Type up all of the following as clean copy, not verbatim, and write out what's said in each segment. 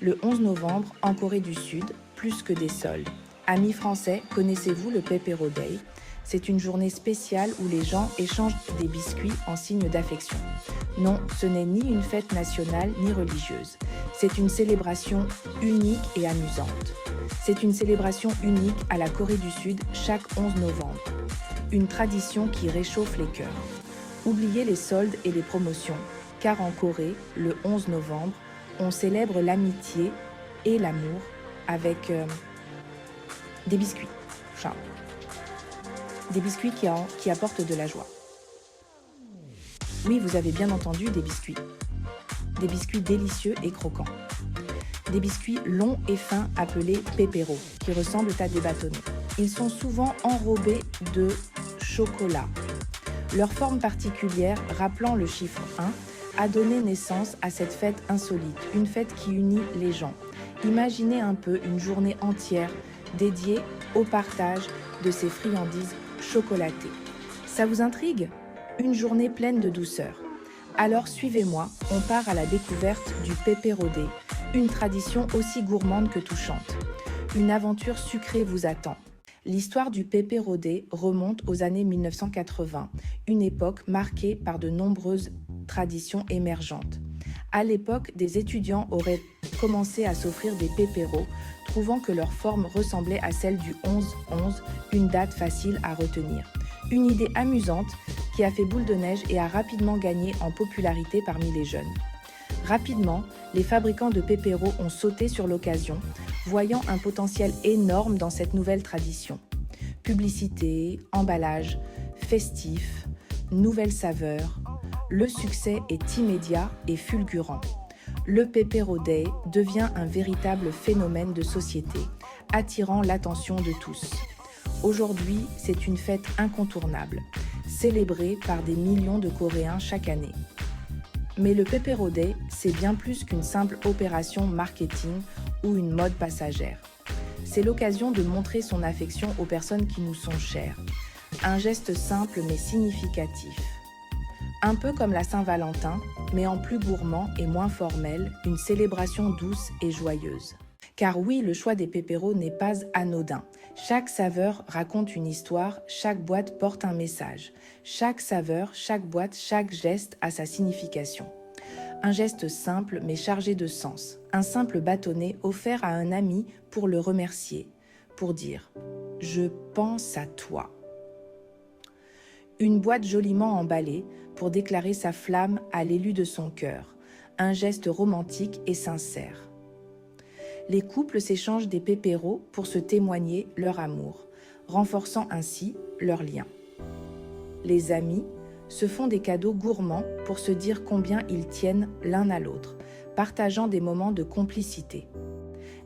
Le 11 novembre, en Corée du Sud, plus que des soldes. Amis français, connaissez-vous le Pepero Day? C'est une journée spéciale où les gens échangent des biscuits en signe d'affection. Non, ce n'est ni une fête nationale ni religieuse. C'est une célébration unique et amusante. C'est une célébration unique à la Corée du Sud chaque 11 novembre. Une tradition qui réchauffe les cœurs. Oubliez les soldes et les promotions, car en Corée, le 11 novembre, on célèbre l'amitié et l'amour avec des biscuits. Enfin, des biscuits qui apportent de la joie. Oui, vous avez bien entendu, des biscuits. Des biscuits délicieux et croquants. Des biscuits longs et fins appelés pépéros, qui ressemblent à des bâtonnets. Ils sont souvent enrobés de chocolat. Leur forme particulière, rappelant le chiffre 1, a donné naissance à cette fête insolite, une fête qui unit les gens. Imaginez un peu une journée entière dédiée au partage de ces friandises chocolatées. Ça vous intrigue? Une journée pleine de douceur. Alors suivez-moi, on part à la découverte du Pepero Day, une tradition aussi gourmande que touchante. Une aventure sucrée vous attend. L'histoire du Pepero Day remonte aux années 1980, une époque marquée par de nombreuses traditions émergentes. À l'époque, des étudiants auraient commencé à s'offrir des pépéros, trouvant que leur forme ressemblait à celle du 11-11, une date facile à retenir. Une idée amusante qui a fait boule de neige et a rapidement gagné en popularité parmi les jeunes. Rapidement, les fabricants de pépéros ont sauté sur l'occasion, voyant un potentiel énorme dans cette nouvelle tradition. Publicité, emballage, festif, nouvelles saveurs, le succès est immédiat et fulgurant. Le Pepero Day devient un véritable phénomène de société, attirant l'attention de tous. Aujourd'hui, c'est une fête incontournable, célébrée par des millions de Coréens chaque année. Mais le Pepero Day, c'est bien plus qu'une simple opération marketing ou une mode passagère. C'est l'occasion de montrer son affection aux personnes qui nous sont chères. Un geste simple mais significatif. Un peu comme la Saint-Valentin, mais en plus gourmand et moins formel, une célébration douce et joyeuse. Car oui, le choix des pépéros n'est pas anodin. Chaque saveur raconte une histoire, chaque boîte porte un message. Chaque saveur, chaque boîte, chaque geste a sa signification. Un geste simple mais chargé de sens. Un simple bâtonnet offert à un ami pour le remercier, pour dire « Je pense à toi ». Une boîte joliment emballée pour déclarer sa flamme à l'élu de son cœur. Un geste romantique et sincère. Les couples s'échangent des pépéros pour se témoigner leur amour, renforçant ainsi leur lien. Les amis se font des cadeaux gourmands pour se dire combien ils tiennent l'un à l'autre, partageant des moments de complicité.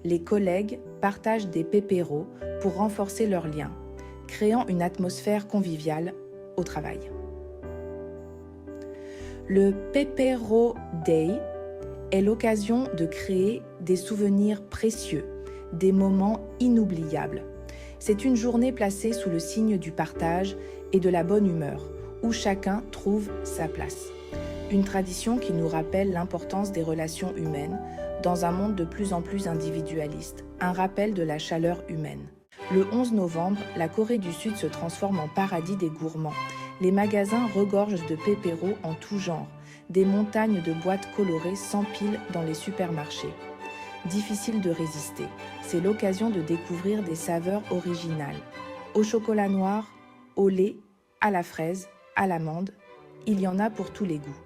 Les collègues partagent des pépéros pour renforcer leur lien, créant une atmosphère conviviale au travail. Le Pepero Day est l'occasion de créer des souvenirs précieux, des moments inoubliables. C'est une journée placée sous le signe du partage et de la bonne humeur, où chacun trouve sa place. Une tradition qui nous rappelle l'importance des relations humaines dans un monde de plus en plus individualiste, un rappel de la chaleur humaine. Le 11 novembre, la Corée du Sud se transforme en paradis des gourmands. Les magasins regorgent de pépéros en tout genre. Des montagnes de boîtes colorées s'empilent dans les supermarchés. Difficile de résister. C'est l'occasion de découvrir des saveurs originales. Au chocolat noir, au lait, à la fraise, à l'amande, il y en a pour tous les goûts.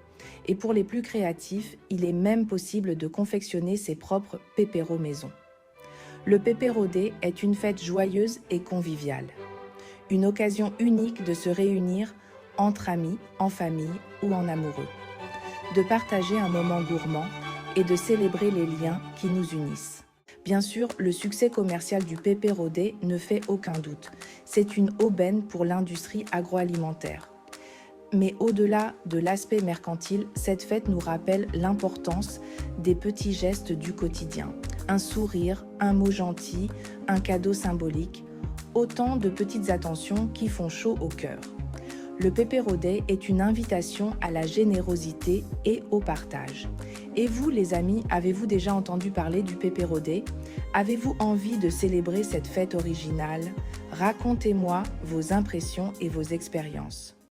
Et pour les plus créatifs, il est même possible de confectionner ses propres pépéros maison. Le Pepero Day est une fête joyeuse et conviviale. Une occasion unique de se réunir entre amis, en famille ou en amoureux. De partager un moment gourmand et de célébrer les liens qui nous unissent. Bien sûr, le succès commercial du Pepero Day ne fait aucun doute. C'est une aubaine pour l'industrie agroalimentaire. Mais au-delà de l'aspect mercantile, cette fête nous rappelle l'importance des petits gestes du quotidien. Un sourire, un mot gentil, un cadeau symbolique, autant de petites attentions qui font chaud au cœur. Le Pépéro Day est une invitation à la générosité et au partage. Et vous, les amis, avez-vous déjà entendu parler du Pépéro Day? Avez-vous envie de célébrer cette fête originale? Racontez-moi vos impressions et vos expériences.